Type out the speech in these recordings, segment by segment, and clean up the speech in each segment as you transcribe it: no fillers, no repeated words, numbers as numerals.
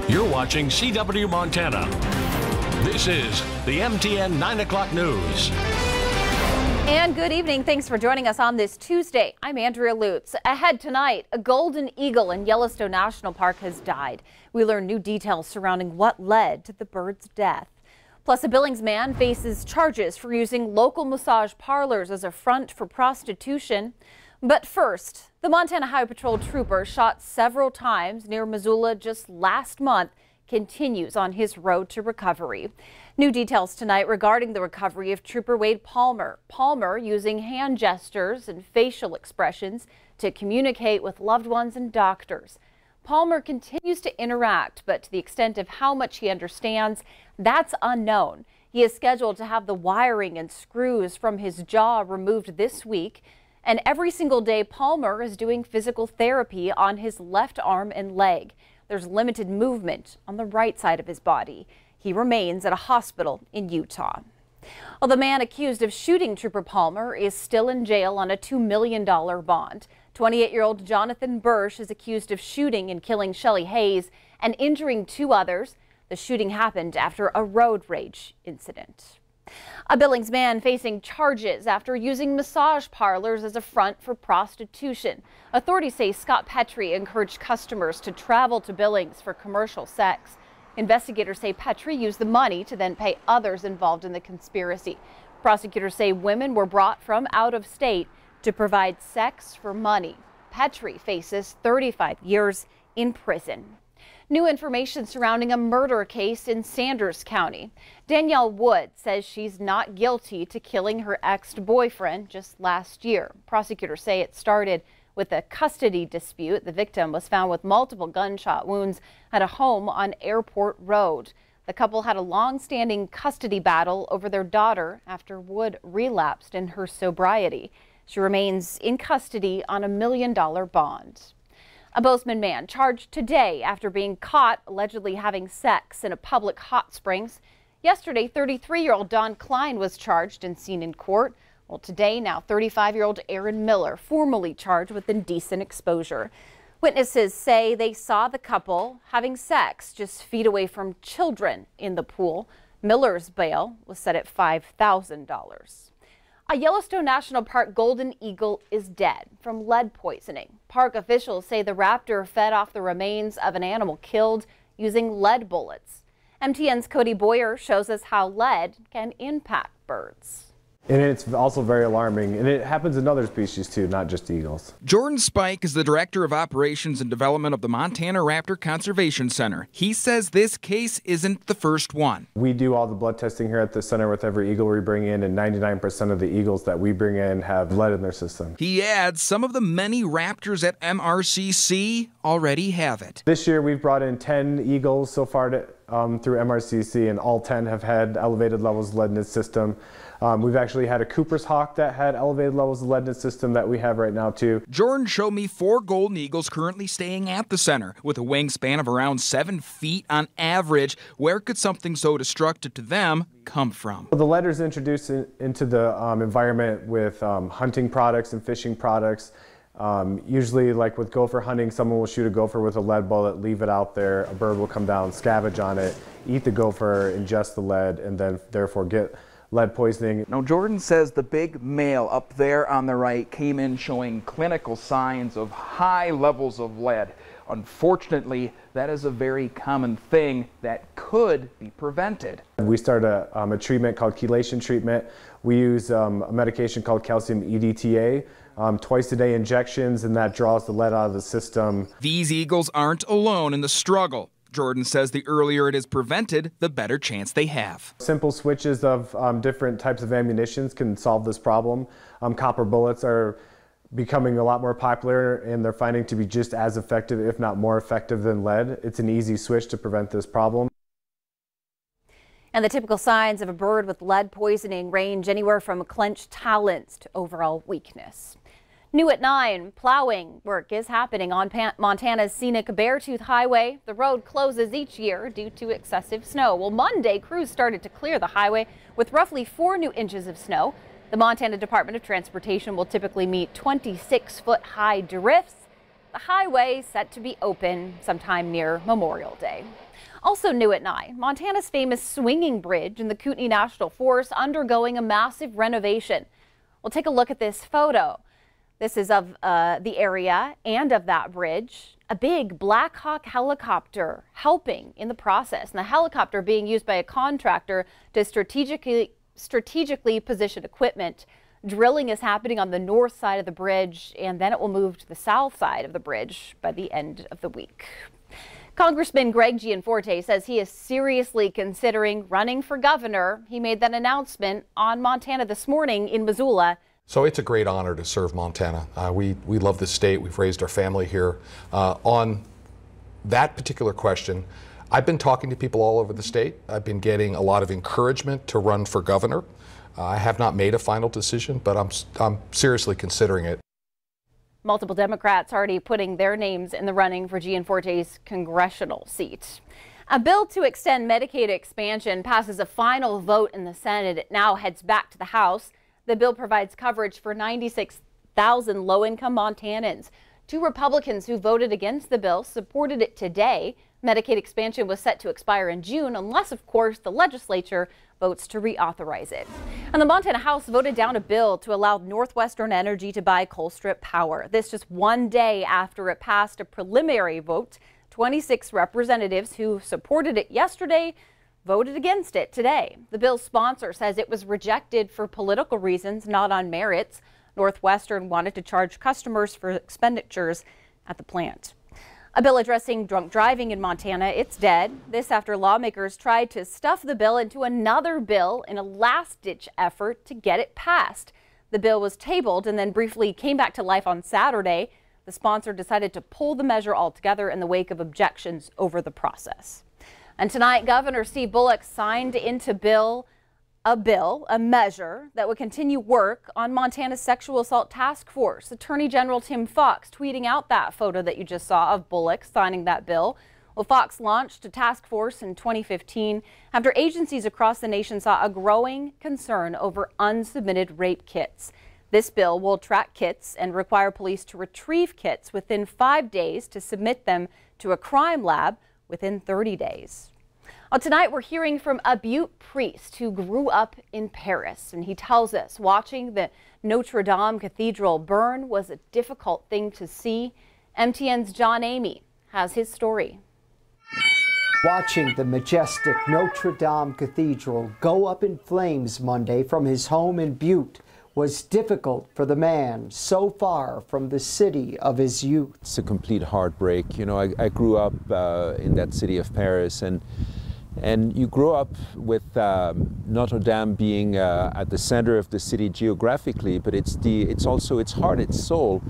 You're watching CW Montana. This is the MTN 9 o'clock news. And good evening. Thanks for joining us on this Tuesday. I'm Andrea Lutz. Ahead tonight, a golden eagle in Yellowstone National Park has died. We learn new details surrounding what led to the bird's death. Plus, a Billings man faces charges for using local massage parlors as a front for prostitution. But first, the Montana Highway Patrol trooper shot several times near Missoula just last month continues on his road to recovery. New details tonight regarding the recovery of Trooper Wade Palmer. Palmer using hand gestures and facial expressions to communicate with loved ones and doctors. Palmer continues to interact, but to the extent of how much he understands, that's unknown. He is scheduled to have the wiring and screws from his jaw removed this week. And every single day, Palmer is doing physical therapy on his left arm and leg. There's limited movement on the right side of his body. He remains at a hospital in Utah. Well, the man accused of shooting Trooper Palmer is still in jail on a $2 million bond. 28-year-old Jonathan Bursch is accused of shooting and killing Shelly Hayes and injuring two others. The shooting happened after a road rage incident. A Billings man facing charges after using massage parlors as a front for prostitution. Authorities say Scott Petrie encouraged customers to travel to Billings for commercial sex. Investigators say Petrie used the money to then pay others involved in the conspiracy. Prosecutors say women were brought from out of state to provide sex for money. Petrie faces 35 years in prison. New information surrounding a murder case in Sanders County. Danielle Wood says she's not guilty to killing her ex-boyfriend just last year. Prosecutors say it started with a custody dispute. The victim was found with multiple gunshot wounds at a home on Airport Road. The couple had a long-standing custody battle over their daughter after Wood relapsed in her sobriety. She remains in custody on a $1 million bond. A Bozeman man charged today after being caught allegedly having sex in a public hot springs. Yesterday, 33-year-old Don Klein was charged and seen in court. Well, today, now 35-year-old Aaron Miller, formally charged with indecent exposure. Witnesses say they saw the couple having sex just feet away from children in the pool. Miller's bail was set at $5,000. A Yellowstone National Park golden eagle is dead from lead poisoning. Park officials say the raptor fed off the remains of an animal killed using lead bullets. MTN's Cody Boyer shows us how lead can impact birds. And it's also very alarming, and it happens in other species too, not just eagles. Jordan Spike is the Director of Operations and Development of the Montana Raptor Conservation Center. He says this case isn't the first one. We do all the blood testing here at the center with every eagle we bring in, and 99% of the eagles that we bring in have lead in their system. He adds some of the many raptors at MRCC already have it. This year we've brought in 10 eagles so far through MRCC, and all 10 have had elevated levels of lead in its system. We've actually had a Cooper's hawk that had elevated levels of lead in its system that we have right now too. Jordan showed me 4 golden eagles currently staying at the center with a wingspan of around 7 feet on average. Where could something so destructive to them come from? The lead is introduced into the environment with hunting products and fishing products. Usually, like with gopher hunting, someone will shoot a gopher with a lead bullet, leave it out there, a bird will come down, scavenge on it, eat the gopher, ingest the lead, and then therefore get lead poisoning. Now, Jordan says the big male up there on the right came in showing clinical signs of high levels of lead. Unfortunately, that is a very common thing that could be prevented. We started a treatment called chelation treatment. We use a medication called calcium EDTA, twice a day injections, and that draws the lead out of the system. These eagles aren't alone in the struggle. Jordan says the earlier it is prevented, the better chance they have. Simple switches of different types of ammunitions can solve this problem. Copper bullets are becoming a lot more popular, and they're finding to be just as effective, if not more effective than lead. It's an easy switch to prevent this problem. And the typical signs of a bird with lead poisoning range anywhere from clenched talons to overall weakness. New at 9, plowing work is happening on Montana's scenic Beartooth Highway. The road closes each year due to excessive snow. Well, Monday, crews started to clear the highway with roughly 4 new inches of snow. The Montana Department of Transportation will typically meet 26-foot high drifts The highway set to be open sometime near Memorial Day. Also new at 9, Montana's famous swinging bridge in the Kootenai National Forest undergoing a massive renovation. We'll take a look at this photo. This is of the area and of that bridge. A big Black Hawk helicopter helping in the process. And the helicopter being used by a contractor to strategically position equipment. Drilling is happening on the north side of the bridge, and then it will move to the south side of the bridge by the end of the week. Congressman Greg Gianforte says he is seriously considering running for governor. He made that announcement on Montana this morning in Missoula. So it's a great honor to serve Montana. We love this state. We've raised our family here. On that particular question, I've been talking to people all over the state. I've been getting a lot of encouragement to run for governor. I have not made a final decision, but I'm seriously considering it. Multiple Democrats already putting their names in the running for Gianforte's congressional seat. A bill to extend Medicaid expansion passes a final vote in the Senate. It now heads back to the House. The bill provides coverage for 96,000 low-income Montanans. 2 Republicans who voted against the bill supported it today. Medicaid expansion was set to expire in June, unless, of course, the legislature votes to reauthorize it. And the Montana House voted down a bill to allow Northwestern Energy to buy Colstrip Power. This just one day after it passed a preliminary vote. 26 representatives who supported it yesterday voted against it today. The bill's sponsor says it was rejected for political reasons, not on merits. Northwestern wanted to charge customers for expenditures at the plant. A bill addressing drunk driving in Montana, it's dead. This after lawmakers tried to stuff the bill into another bill in a last-ditch effort to get it passed. The bill was tabled and then briefly came back to life on Saturday. The sponsor decided to pull the measure altogether in the wake of objections over the process. And tonight, Governor Steve Bullock signed into a measure that would continue work on Montana's sexual assault task force. Attorney General Tim Fox tweeting out that photo that you just saw of Bullock signing that bill. Well, Fox launched a task force in 2015 after agencies across the nation saw a growing concern over unsubmitted rape kits. This bill will track kits and require police to retrieve kits within 5 days to submit them to a crime lab within 30 days. Well, tonight we're hearing from a Butte priest who grew up in Paris, and he tells us watching the Notre Dame Cathedral burn was a difficult thing to see. MTN's John Amy has his story. Watching the majestic Notre Dame Cathedral go up in flames Monday from his home in Butte was difficult for the man so far from the city of his youth. It's a complete heartbreak. You know, I grew up in that city of Paris, and you grow up with Notre Dame being at the center of the city geographically, but it's also its heart, its soul.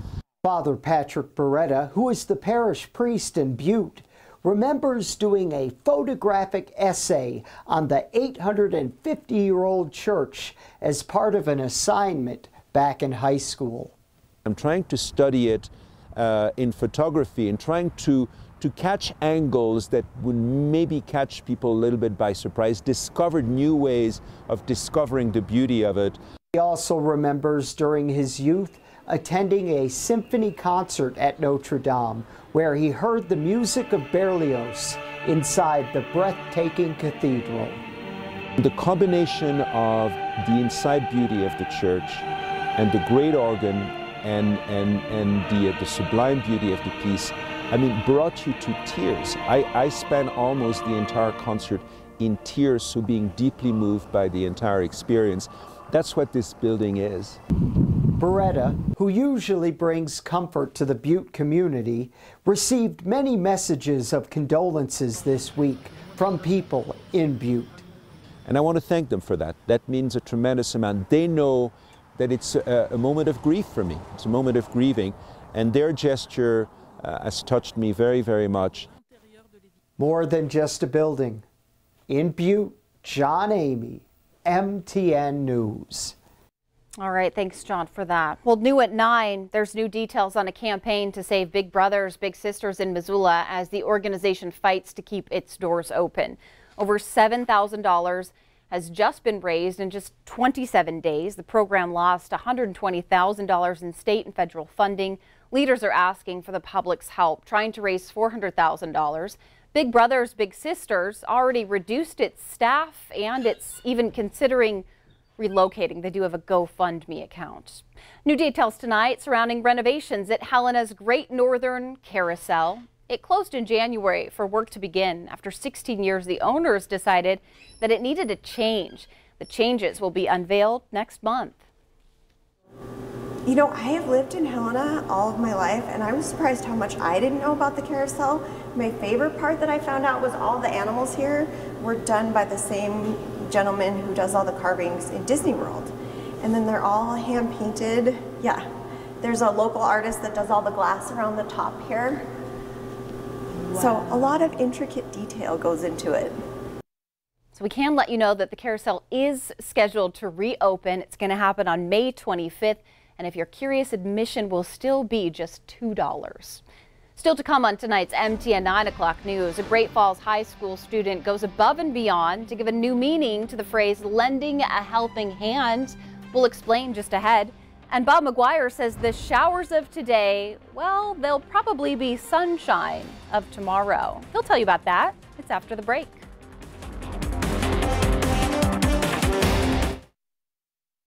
Father Patrick Beretta, who is the parish priest in Butte, remembers doing a photographic essay on the 850-year-old church as part of an assignment back in high school. I'm trying to study it in photography and trying to catch angles that would maybe catch people a little bit by surprise, discovered new ways of discovering the beauty of it. He also remembers during his youth attending a symphony concert at Notre Dame, where he heard the music of Berlioz inside the breathtaking cathedral. The combination of the inside beauty of the church and the great organ and the sublime beauty of the piece, I mean, brought you to tears. I spent almost the entire concert in tears, so being deeply moved by the entire experience. That's what this building is. Beretta, who usually brings comfort to the Butte community, received many messages of condolences this week from people in Butte. And I want to thank them for that. That means a tremendous amount. They know that it's a moment of grief for me. It's a moment of grieving, and their gesture has touched me very, very much. More than just a building. In Butte, John Amy, MTN News. All right, thanks, John, for that. Well, new at 9, there's new details on a campaign to save big brothers, big sisters in Missoula as the organization fights to keep its doors open. Over $7,000 has just been raised in just 27 days. The program lost $120,000 in state and federal funding Leaders are asking for the public's help, trying to raise $400,000. Big Brothers Big Sisters already reduced its staff, and it's even considering relocating. They do have a GoFundMe account. New details tonight surrounding renovations at Helena's Great Northern Carousel. It closed in January for work to begin. After 16 years, the owners decided that it needed a change. The changes will be unveiled next month. You know, I have lived in Helena all of my life, and I was surprised how much I didn't know about the carousel. My favorite part that I found out was all the animals here were done by the same gentleman who does all the carvings in Disney World. And then they're all hand painted. Yeah, there's a local artist that does all the glass around the top here. Wow. So a lot of intricate detail goes into it. So we can let you know that the carousel is scheduled to reopen. It's going to happen on May 25th. And if you're curious, admission will still be just $2. Still to come on tonight's MTN 9 o'clock news, a Great Falls High School student goes above and beyond to give a new meaning to the phrase lending a helping hand. We'll explain just ahead. And Bob McGuire says the showers of today, well, they'll probably be sunshine of tomorrow. He'll tell you about that. It's after the break.